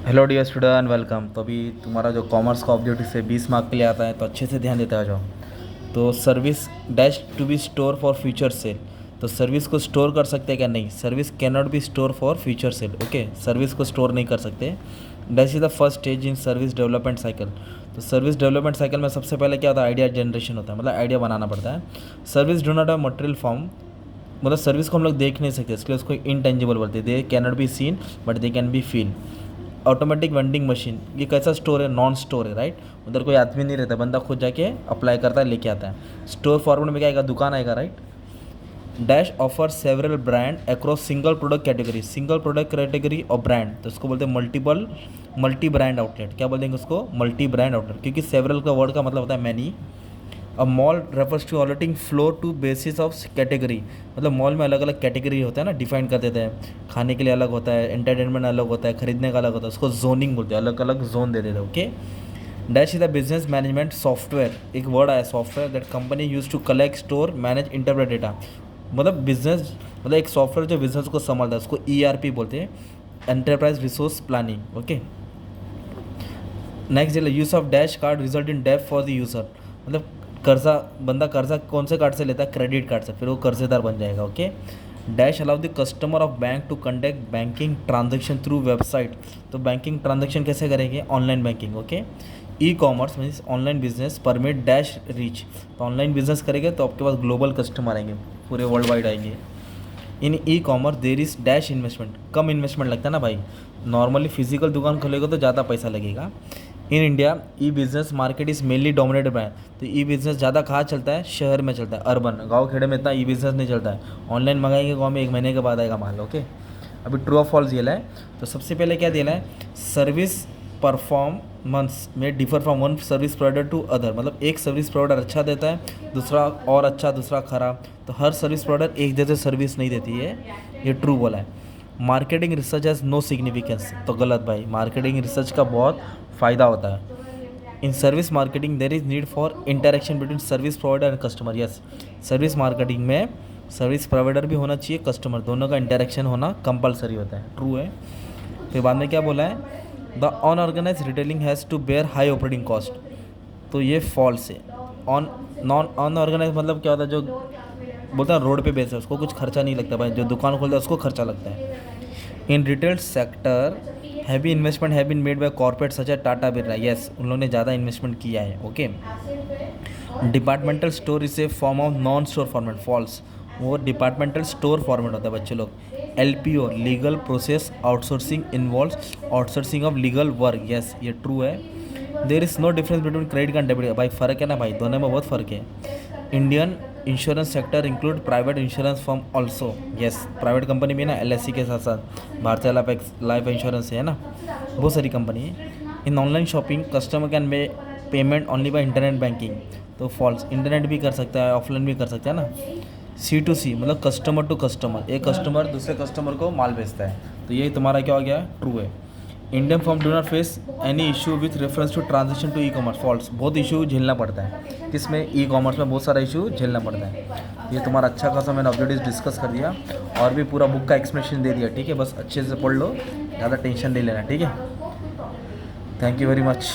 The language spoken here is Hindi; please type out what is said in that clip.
Hello dear student, welcome. तो अभी तुम्हारा जो कॉमर्स का ऑब्जेक्टिव से 20 मार्क के लिए आता है, तो अच्छे से ध्यान देते आ जाओ। तो service dash to be store for future sale. तो सर्विस को स्टोर कर सकते हैं क्या? नहीं, service can not be store for future sale. Okay, service को स्टोर नहीं कर सकते। Dash is the first stage in service development cycle. तो सर्विस डेवलपमेंट साइकिल में सबसे पहले क्या होता है? आइडिया जनरेशन होता है, मतलब आइडिया बनाना पड़ता है। Service do not have material form, मतलब सर्विस को हम लोग देख नहीं सकते, इसलिए उसको इनटेंजिबल बोलते हैं। They can not be seen but they can be feel. Automatic vending machine, ये कैसा स्टोर है? नॉन स्टोर है, राइट। उधर कोई आदमी नहीं रहता, बंदा खुद जाके अप्लाई करता है, लेके आता है। स्टोर फॉर्मेट में क्या आएगा? दुकान आएगा, right. Dash offer several brand across single product category. Single product category और ब्रांड, तो उसको बोलते हैं मल्टी ब्रांड आउटलेट। क्या बोलेंगे उसको? मल्टी ब्रांड आउटलेट, क्योंकि सेवरल का वर्ड का मतलब होता है many. A mall refers to allotting floor to basis of category, मतलब मॉल में अलग अलग कैटेगरी होता है ना, डिफाइन कर देते हैं। खाने के लिए अलग होता है, एंटरटेनमेंट अलग होता है, खरीदने का अलग होता है, उसको जोनिंग बोलते हैं, अलग अलग जोन दे देते हैं। Okay. Dash is the business management software, एक वर्ड आया software that company use to collect store manage interpret data. मतलब बिजनेस, मतलब एक सॉफ्टवेयर जो बिजनेस को संभालता है, उसको ERP बोलते हैं, enterprise resource planning. Okay. Next use of dash card result in Depp for the user, मतलब कर्जा, बंदा कर्जा कौन से कार्ड से लेता है? क्रेडिट कार्ड से, फिर वो कर्जेदार बन जाएगा। Okay. Dash allow the customer of bank to conduct banking transaction through website. तो बैंकिंग ट्रांजेक्शन कैसे करेंगे? Online banking. Okay. E commerce means online business permit dash reach, तो ऑनलाइन बिजनेस करेंगे तो आपके पास ग्लोबल कस्टमर आएंगे, पूरे वर्ल्ड वाइड आएंगे। In e commerce there is dash investment, कम इन्वेस्टमेंट लगता है ना भाई। नॉर्मली फिजिकल दुकान खोलेगा तो ज़्यादा पैसा लगेगा। In India E business market is mainly dominated by, तो ई बिजनेस ज़्यादा कहाँ चलता है? शहर में चलता है, अर्बन। गाँव खेड़े में इतना ई बिजनेस नहीं चलता है। ऑनलाइन मंगाएंगे गाँव में, 1 महीने के बाद आएगा माल। ओके। अभी ट्रू ऑफ फॉल्स दिया है। तो सबसे पहले क्या दिया है? सर्विस परफॉर्मेंस में differ from one service provider to other, मतलब एक सर्विस प्रोवाइडर अच्छा देता है, दूसरा और अच्छा, दूसरा खराब। तो हर सर्विस प्रोवाइडर एक जैसे सर्विस नहीं देती है, ये ट्रू बोला है। Marketing research has no significance, तो गलत भाई। मार्केटिंग रिसर्च का बहुत फ़ायदा होता है। In service marketing there is need for interaction between service provider and customer. Yes, service marketing में सर्विस प्रोवाइडर भी होना चाहिए, कस्टमर, दोनों का इंटरेक्शन होना कंपलसरी होता है। ट्रू है। फिर बाद में क्या बोला है? The unorganize retailing has to bear high operating cost, तो ये फॉल्स है। ऑन नॉन अनऑर्गेनाइज मतलब क्या होता है? जो बोलते हैं रोड पे बेच है, उसको कुछ खर्चा नहीं लगता भाई, जो दुकान खोलता है उसको खर्चा लगता है। In retail sector heavy investment have been made by corporate such as Tata Birla. Yes, उन लोगों ने ज़्यादा इन्वेस्टमेंट किया है। Okay. Departmental store is a form of non store format. False, वो डिपार्टमेंटल स्टोर फॉर्मेट होता है बच्चे लोग। LPO legal process outsourcing involve outsourcing of legal work. Yes, ये ट्रू है। There is no difference between credit and debit. भाई फ़र्क है ना भाई, दोनों में बहुत फ़र्क है। Indian insurance sector include private insurance firm also. Yes, private company भी है ना, LIC के साथ साथ भारतीय लाइफ इंश्योरेंस है ना, बहुत सारी कंपनी है। In online shopping customer can may payment only by internet banking, तो फॉल्स। इंटरनेट भी कर सकता है, ऑफलाइन भी कर सकता है ना। C2C मतलब कस्टमर टू कस्टमर, एक कस्टमर दूसरे कस्टमर को माल बेचता है, तो ये तुम्हारा क्या हो गया? ट्रू है। Indian firm do not face any issue with reference to transaction to e commerce. False, बहुत इशू झेलना पड़ता है। किसमें? ई कॉमर्स में बहुत सारा इशू झेलना पड़ता है। ये तुम्हारा अच्छा खासा मैंने ऑब्जेक्टिव डिस्कस कर दिया, और भी पूरा बुक का एक्सप्लेनेशन दे दिया। ठीक है, बस अच्छे से पढ़ लो, ज़्यादा टेंशन नहीं लेना। ठीक है, थैंक यू वेरी मच।